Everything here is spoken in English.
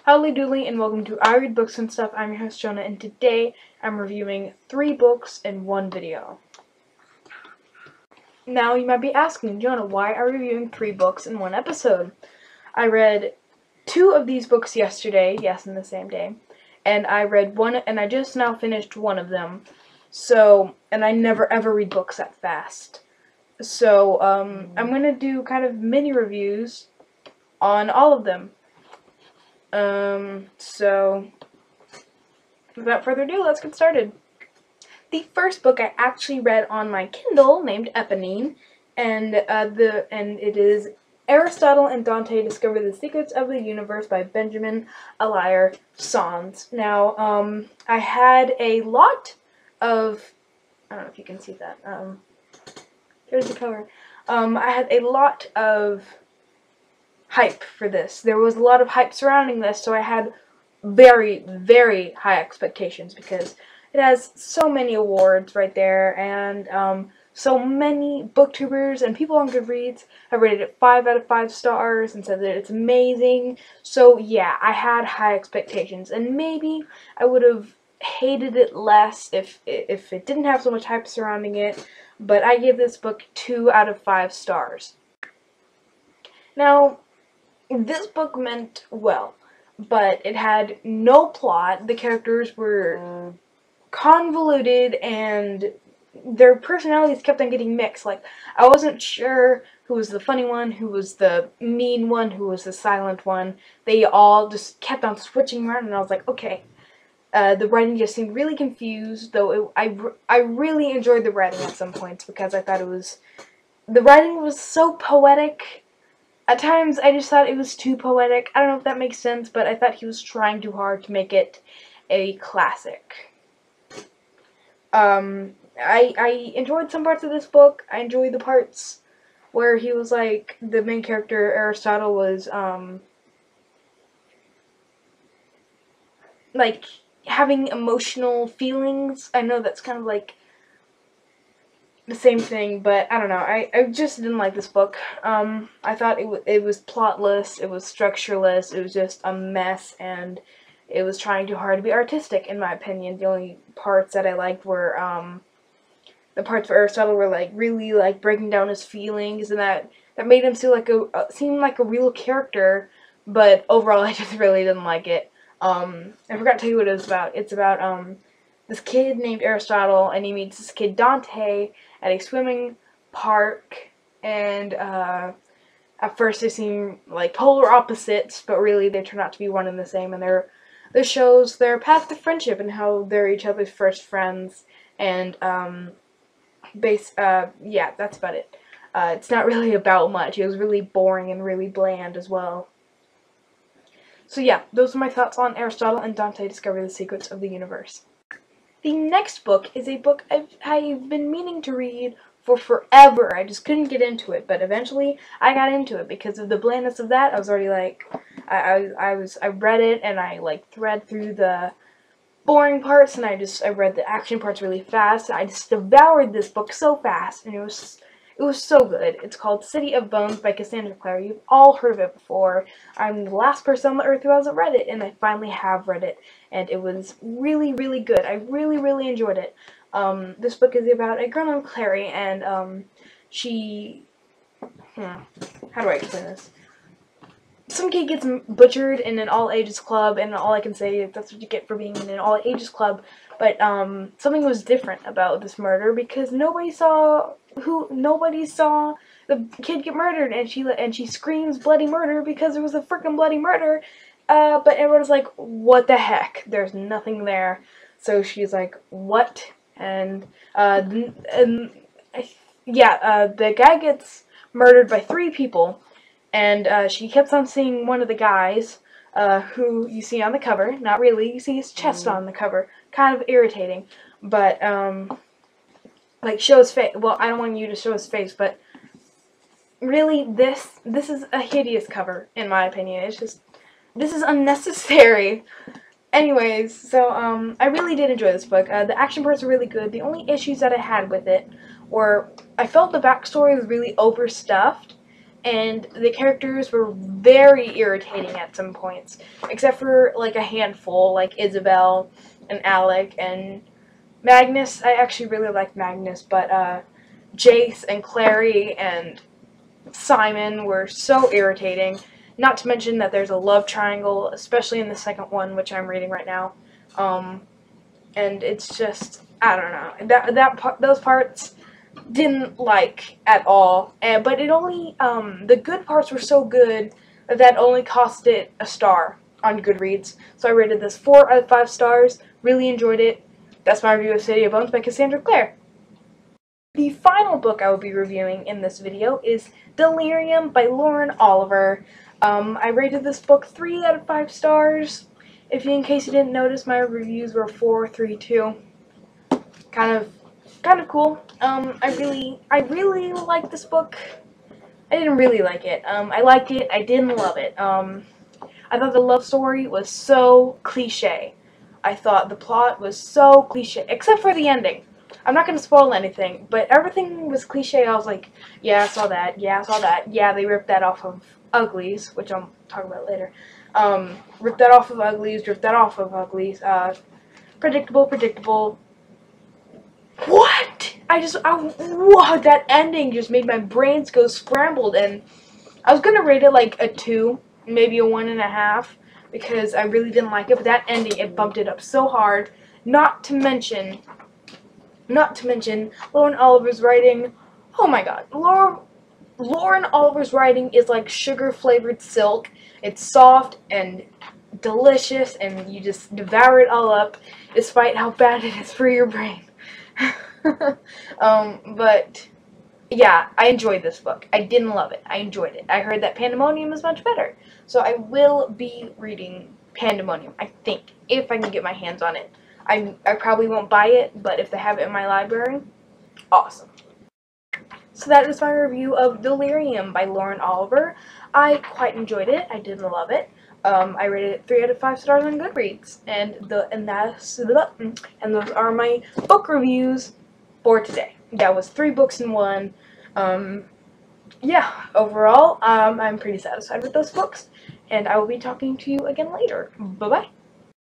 Howdy doodly and welcome to I Read Books and Stuff. I'm your host Jonah, and today I'm reviewing 3 books in one video. Now you might be asking, Jonah, why are you reviewing 3 books in one episode? I read 2 of these books yesterday, yes, in the same day, and I read one, and I just now finished one of them. So, and I never ever read books that fast. So, I'm gonna do kind of mini reviews on all of them. So, without further ado, let's get started. The first book I actually read on my Kindle, named Eponine, and it is Aristotle and Dante Discover the Secrets of the Universe by Benjamin Alire Saenz. Now, I had a lot of, I don't know if you can see that, here's the cover. I had a lot of hype for this. There was a lot of hype surrounding this, so I had very, very high expectations because it has so many awards right there, and so many booktubers and people on Goodreads have rated it 5 out of 5 stars and said that it's amazing. So yeah, I had high expectations, and maybe I would have hated it less if it didn't have so much hype surrounding it, but I gave this book 2 out of 5 stars. Now, this book meant well, but it had no plot. The characters were convoluted, and their personalities kept on getting mixed. Like, I wasn't sure who was the funny one, who was the mean one, who was the silent one. They all just kept on switching around, and I was like, okay. The writing just seemed really confused, though I really enjoyed the writing at some points because I thought the writing was so poetic. At times, I just thought it was too poetic. I don't know if that makes sense, but I thought he was trying too hard to make it a classic. I enjoyed some parts of this book. I enjoyed the parts where he was like, the main character, Aristotle, was, like, having emotional feelings. I know that's kind of like the same thing, but I don't know. I just didn't like this book. I thought it was plotless, it was structureless, it was just a mess, and it was trying too hard to be artistic, in my opinion. The only parts that I liked were, the parts where Aristotle were, like, really, like, breaking down his feelings, and that made him seem like a real character, but overall I just really didn't like it. I forgot to tell you what it was about. It's about, this kid named Aristotle, and he meets this kid Dante at a swimming park, and at first they seem like polar opposites, but really they turn out to be one and the same, and this shows their path to friendship and how they're each other's first friends, and yeah, that's about it. It's not really about much. It was really boring and really bland as well. So yeah, those are my thoughts on Aristotle and Dante Discover the Secrets of the Universe. The next book is a book I've been meaning to read for forever. I just couldn't get into it, but eventually I got into it because of the blandness of that. I was already like, I read it, and I like read through the boring parts, and I read the action parts really fast. I just devoured this book so fast, and it was so good. It's called City of Bones by Cassandra, Clare. You've all heard of it before. I'm the last person on the earth who hasn't read it, and I finally have read it, and it was really, really good. I really, really enjoyed it. This book is about a girl named Clare, and she, how do I explain this? Some kid gets butchered in an all-ages club, and all I can say is that's what you get for being in an all-ages club. But something was different about this murder because nobody saw the kid get murdered, and she screams bloody murder because it was a freaking bloody murder. But everyone's like, what the heck? There's nothing there. So she's like, what? And yeah, the guy gets murdered by 3 people. And she kept on seeing one of the guys, who you see on the cover. Not really, you see his chest on the cover. Kind of irritating. But, like, show his face. Well, I don't want you to show his face, but really, this is a hideous cover, in my opinion. It's just, this is unnecessary. Anyways, so, I really did enjoy this book. The action parts are really good. The only issues that I had with it were, I felt the backstory was really overstuffed. and the characters were very irritating at some points, except for like a handful, like Isabel and Alec and Magnus. I actually really liked Magnus, but Jace and Clary and Simon were so irritating. Not to mention that there's a love triangle, especially in the second one, which I'm reading right now. And it's just, I don't know, those parts didn't like at all. But it only, the good parts were so good that only cost it a star on Goodreads. So I rated this 4 out of 5 stars. Really enjoyed it. That's my review of City of Bones by Cassandra Clare. The final book I will be reviewing in this video is Delirium by Lauren Oliver. I rated this book 3 out of 5 stars. In case you didn't notice, my reviews were 4, 3, 2. Kind of cool. I really liked this book. I didn't really like it. I liked it. I didn't love it. I thought the love story was so cliche. I thought the plot was so cliche, except for the ending. I'm not going to spoil anything, but everything was cliche. I was like, yeah, I saw that. Yeah, I saw that. Yeah, they ripped that off of Uglies, which I'll talk about later. Ripped that off of Uglies, ripped that off of Uglies. Predictable. What? Wow, that ending just made my brains go scrambled, and I was going to rate it like a 2, maybe a 1.5, because I really didn't like it, but that ending, it bumped it up so hard. Not to mention Lauren Oliver's writing. Oh my god. Lauren Oliver's writing is like sugar-flavored silk. It's soft and delicious, and you just devour it all up, despite how bad it is for your brain. But yeah, I enjoyed this book. I didn't love it. I enjoyed it. I heard that Pandemonium is much better. So I will be reading Pandemonium, I think, if I can get my hands on it. I probably won't buy it, but if they have it in my library, awesome. So that is my review of Delirium by Lauren Oliver. I quite enjoyed it. I did love it. I rated it 3 out of 5 stars on Goodreads, and those are my book reviews for today. That was 3 books in 1. Yeah, overall, I'm pretty satisfied with those books, and I will be talking to you again later. Bye-bye.